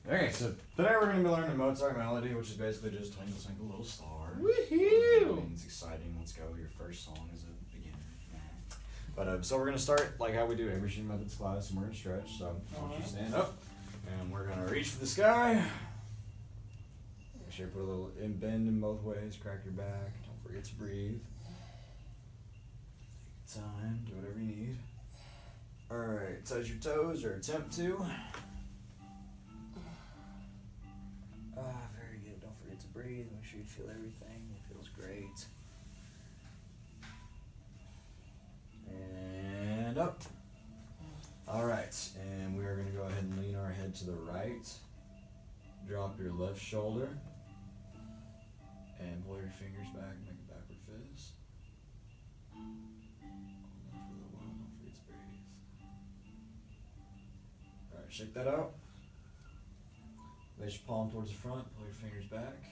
Okay, so today we're going to be learning the Mozart melody, which is basically just Twinkle Twinkle Little Star. Woohoo! It's exciting. Let's go. Your first song is a beginner. But so we're going to start like how we do every string methods class, and we're going to stretch. So I want you to stand up, and we're going to reach for the sky. Make sure you put a little bend in both ways. Crack your back. Don't forget to breathe. Take your time. Do whatever you need. All right. Touch your toes or attempt to. Very good. Don't forget to breathe. Make sure you feel everything. It feels great. And up. Alright, and we are going to go ahead and lean our head to the right. Drop your left shoulder. And pull your fingers back and make a backward fist. Hold on for a little while. Don't forget to breathe. Alright, shake that out. Place your palm towards the front, pull your fingers back.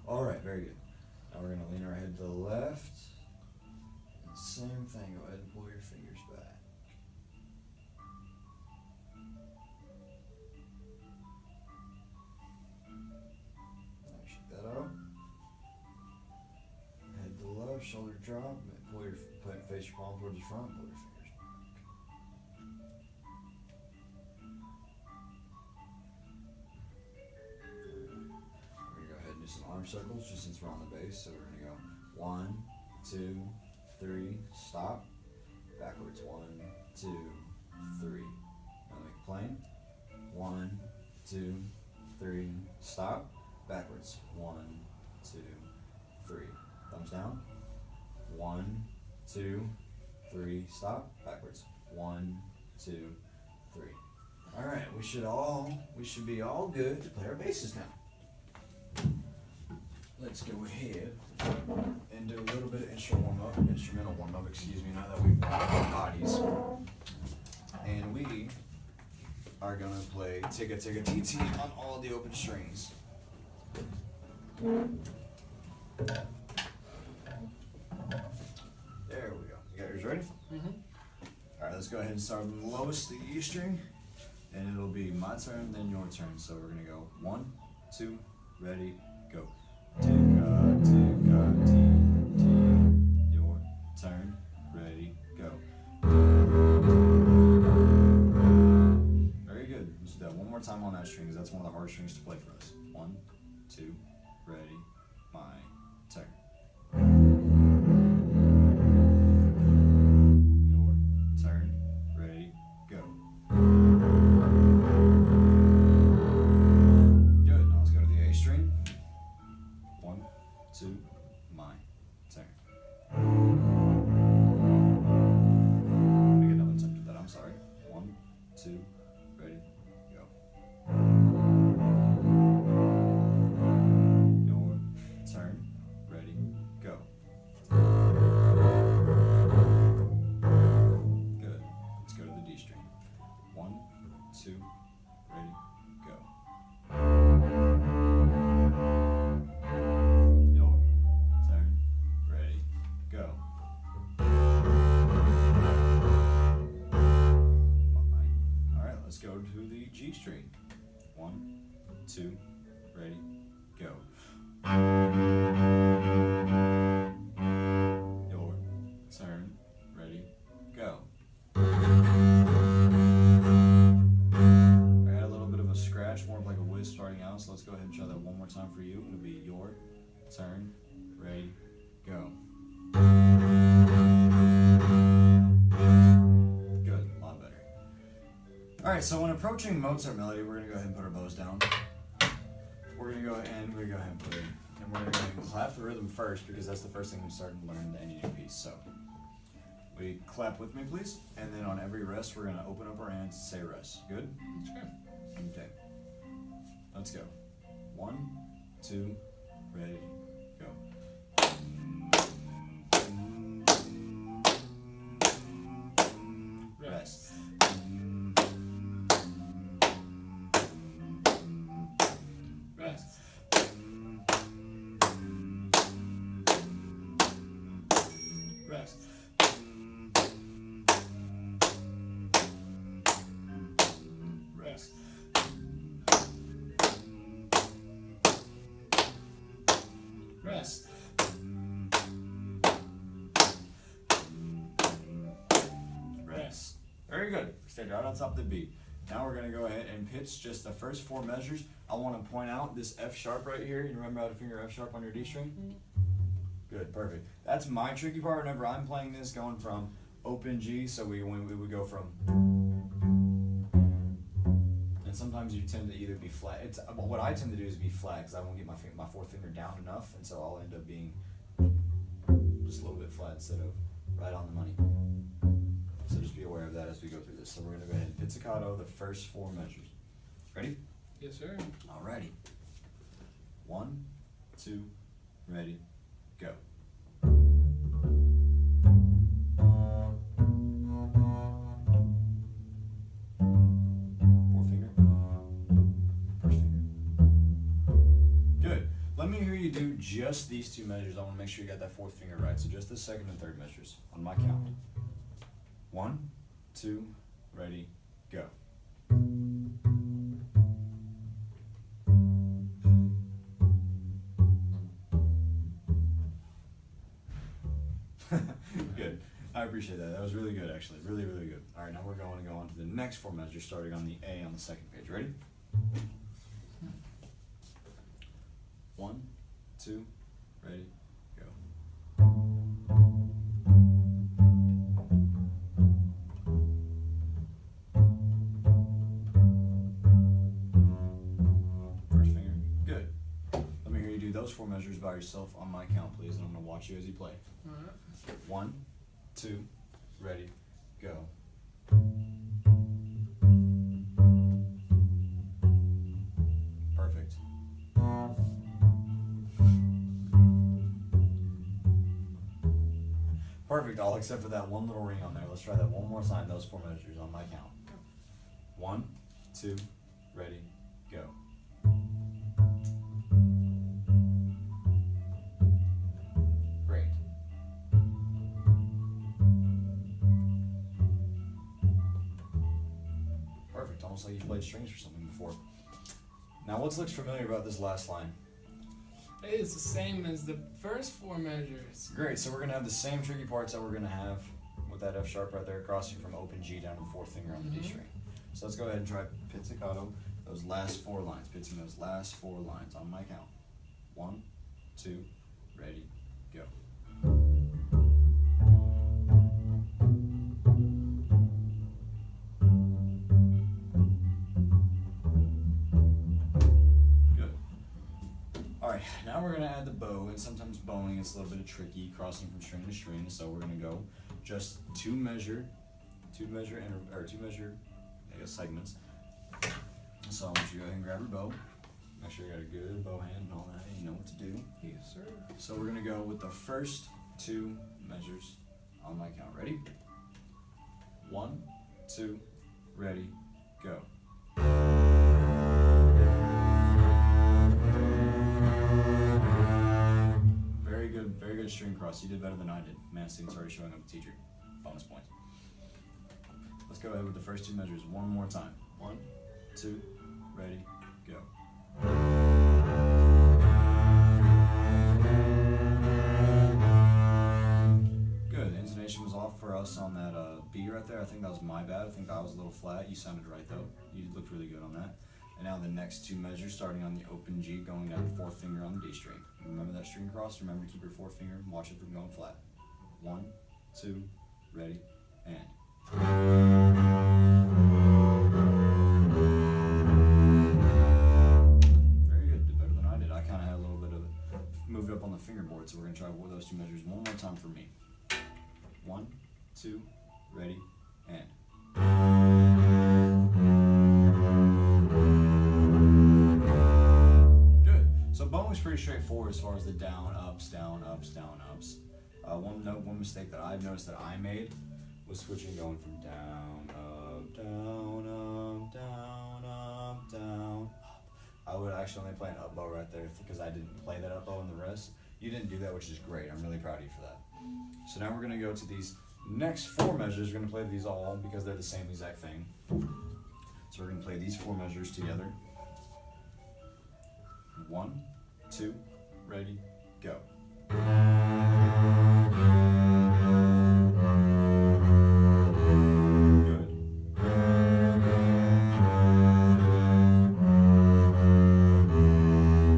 Alright, very good. Now we're going to lean our head to the left. And same thing, go ahead and pull your fingers back. Now shake that out. Head to the left, shoulder drop. Pull your face your palm towards the front, pull your fingers back. We're going to go ahead and do some arm circles just since we're on the bass. So we're going to go 1, 2, 3, stop. Backwards, 1, 2, 3. Now make it plain. 1, 2, 3, stop. Backwards, 1, 2, 3. Thumbs down. 1, 2, 3, stop, backwards. 1, 2, 3. Alright, we should be all good to play our basses now. Let's go ahead and do a little bit of instrumental warm up, excuse me, now that we've warmed up our bodies. And we are gonna play Tigga Tigga TT on all the open strings. There we go. You got yours ready? Mm-hmm. Alright, let's go ahead and start with the lowest, the E string. And it'll be my turn, then your turn. So we're going to go 1, 2, ready, go. Tigga, tigga, tee, tee. Your turn, ready, go. Very good. Let's do that one more time on that string, because that's one of the hard strings to play for us. 1, 2, ready, my turn. G string. 1, 2, ready, go. Your turn, ready, go. I had a little bit of a scratch, more of like a whiz starting out, so let's go ahead and try that one more time for you. It'll be your turn, ready, go. Alright, so when approaching Mozart melody, we're going to go ahead and put our bows down. We're going to go ahead and put it, and we're going to go ahead and clap the rhythm first, because that's the first thing we start to learn in any new piece. So, we clap with me, please, and then on every rest, we're going to open up our hands and say rest. Good? That's good. Okay. Let's go. 1, 2, ready, go. Rest. Rest. Rest. Rest. Rest. Very good. Stayed right on top of the beat. Now we're going to go ahead and pitch just the first 4 measures. I want to point out this F sharp right here. You remember how to finger F sharp on your D string? Good, perfect. That's my tricky part whenever I'm playing this, going from open G. So we would go from, and sometimes you tend to either be flat. What I tend to do is be flat because I won't get my 4th finger down enough, and so I'll end up being just a little bit flat instead of right on the money. So just be aware of that as we go through this. So we're going to go ahead and pizzicato the first 4 measures. Ready? Yes, sir. Alrighty. 1, 2, ready, go. 4th finger. 1st finger. Good. Let me hear you do just these 2 measures. I want to make sure you got that 4th finger right. So just the 2nd and 3rd measures on my count. 1, 2, ready, go. Good. I appreciate that. That was really good, actually. Really, really good. All right, now we're going to go on to the next 4 measures, starting on the A on the 2nd page. Ready? 1, 2, ready, go. 1st finger. Good. Let me hear you do those 4 measures by yourself on my count, please, and I'm going to watch you as you play. All right. 1, 2, ready, go. Perfect. Perfect, all except for that one little ring on there. Let's try that one more time, those 4 measures on my count. 1, 2, ready, go. Great. Perfect, almost like you played strings or something before. Now, what looks familiar about this last line? It's the same as the first 4 measures. Great, so we're going to have the same tricky parts that we're going to have with that F sharp right there, crossing from open G down to the 4th finger on the D string. So let's go ahead and try pizzicato those last 4 lines, pizzing those last 4 lines on my count. 1, 2, ready, go. Good. Alright, now we're going to add the bow, and sometimes bowing is a little bit tricky, crossing from string to string, so we're going to go just 2 measure segments. So I want you to go ahead and grab your bow. Make sure you got a good bow hand and all that, and you know what to do. Yes, sir. So we're gonna go with the first 2 measures on my count. Ready? 1, 2, ready, go. Very good string cross. You did better than I did. Man, students already showing up, teacher. Bonus points. Let's go ahead with the first 2 measures one more time. 1, 2, ready, go. Good. Intonation was off for us on that B right there. I think that was my bad. I think I was a little flat. You sounded right though. You looked really good on that. And now the next 2 measures, starting on the open G, going down the 4th finger on the D string. Remember that string cross? Remember to keep your 4th finger and watch it from going flat. 1, 2, ready, and. Very good, did better than I did. I kind of had a little bit of moved up on the fingerboard, so we're going to try those 2 measures one more time for me. 1, 2, ready, and. Good. So bowing is pretty straightforward as far as the down, ups, down, ups, down, ups. One mistake that I've noticed that I made was switching, going from down, up, down, up, down, up, down, up. I would actually only play an up bow right there because I didn't play that up bow in the rest. You didn't do that, which is great. I'm really proud of you for that. So now we're going to go to these next 4 measures. We're going to play these all because they're the same exact thing. So we're going to play these 4 measures together. 1, 2, ready, go.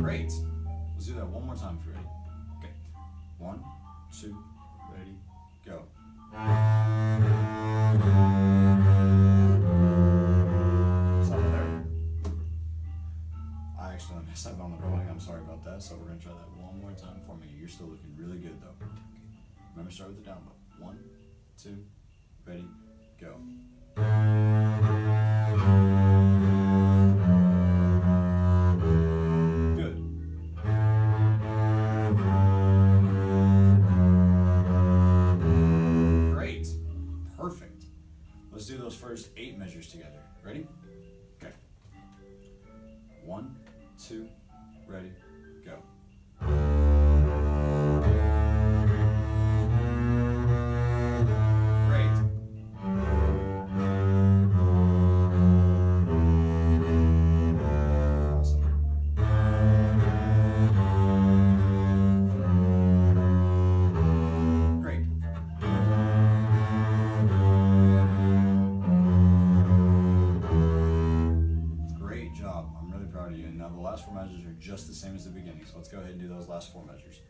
Great. Let's do that one more time if you're ready. Okay. 1, 2, ready, go. Stop it there. I accidentally messed up on the rolling. I'm sorry about that. So we're going to try that one more time for me. You're still looking really good though. Okay. Remember, start with the down bow. 1, 2, ready, go. Good. Great. Perfect. Let's do those first 8 measures together. Ready? Okay. 1, 2, ready, go. Great. Awesome. Great. Great job. I'm really proud of you. And now the last 4 measures are just the same as the beginning. So let's go ahead and do those last 4 measures.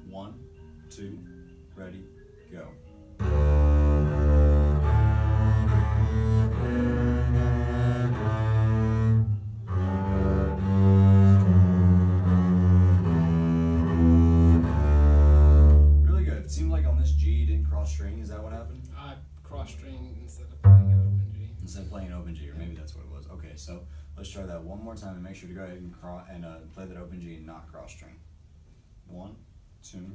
1, 2, ready, go. Really good. It seemed like on this G you didn't cross string. Is that what happened? I cross string instead of playing an open G. Instead of playing an open G, or maybe that's what it was. Okay, so let's try that one more time and make sure to go ahead and play that open G and not cross string. 1, 2,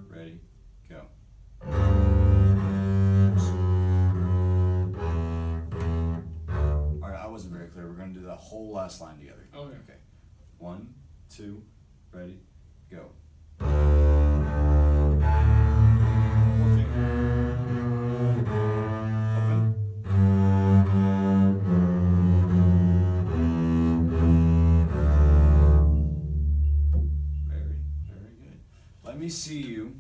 ready, go. Alright, I wasn't very clear. We're going to do that whole last line together. Okay. Okay. 1, 2, ready, go. More finger. Open. Very, very good. Let me see you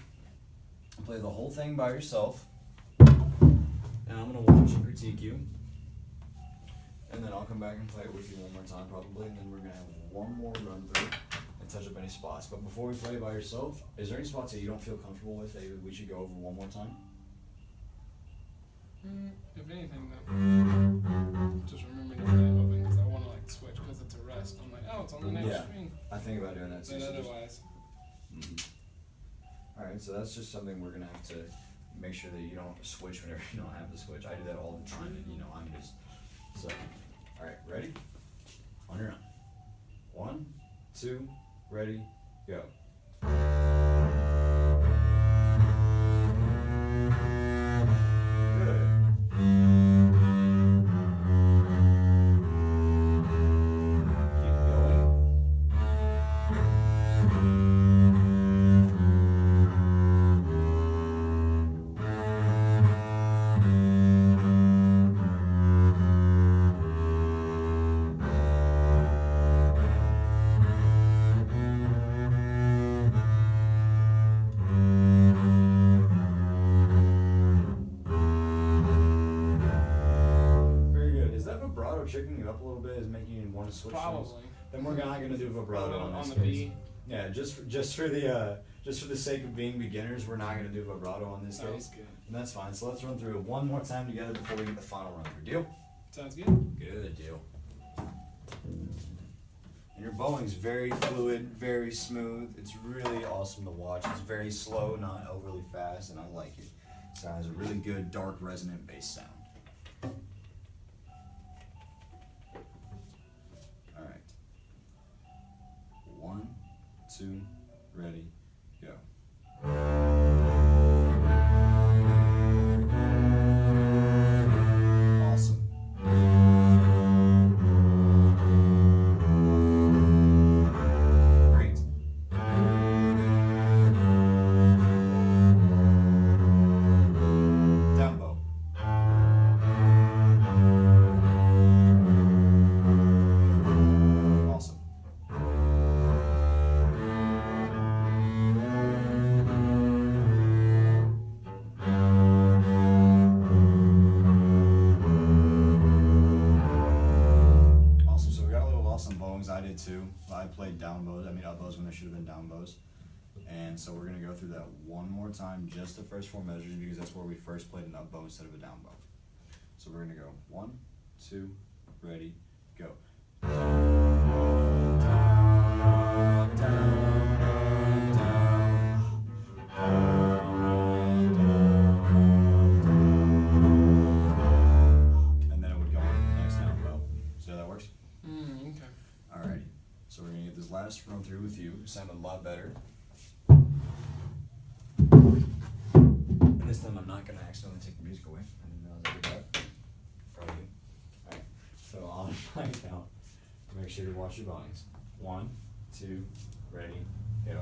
play the whole thing by yourself. And I'm going to watch and critique you. And then I'll come back and play it with you one more time probably. And then we're going to have one more run through and touch up any spots. But before we play by yourself, is there any spots that you don't feel comfortable with that we should go over one more time? If anything, though, just remember to play open because I want to like switch because it's a rest. I'm like, oh, it's on the next Yeah. screen. I think about doing that too. But so just- otherwise, Alright, so that's just something we're going to have to make sure that you don't switch whenever you don't have to switch. I do that all the time, and I'm just, so, alright, ready? On your own. 1, 2, ready, go. Good. Keep going. Very good. Is that vibrato tricking you up a little bit? Is making you want to switch things? probably. Then we're not going to do vibrato on this the case. B. Yeah, just for the sake of being beginners, we're not going to do vibrato on this That case. was good. And that's fine. So let's run through it one more time together before we get the final run through. Deal? Sounds good. Good deal. And your bowling's very fluid, very smooth. It's really awesome to watch. It's very slow, not overly fast, and I like it. So it has a really good, dark, resonant bass sound. Alright. 1, 2, ready, go. Awesome. Great. Down bow. too. I played down bows, up bows when they should have been down bows. And so we're going to go through that one more time, just the first 4 measures, because that's where we first played an up bow instead of a down bow. So we're going to go 1, 2, ready, go. And then it would go on to the next down bow. See how that works? Okay. Alrighty. So we're going to get this last run through with you. It sounded a lot better. And this time I'm not going to accidentally take the music away. I didn't realize I did that. Probably you. Alright. So on my count, make sure to watch your volumes. 1, 2, ready, go.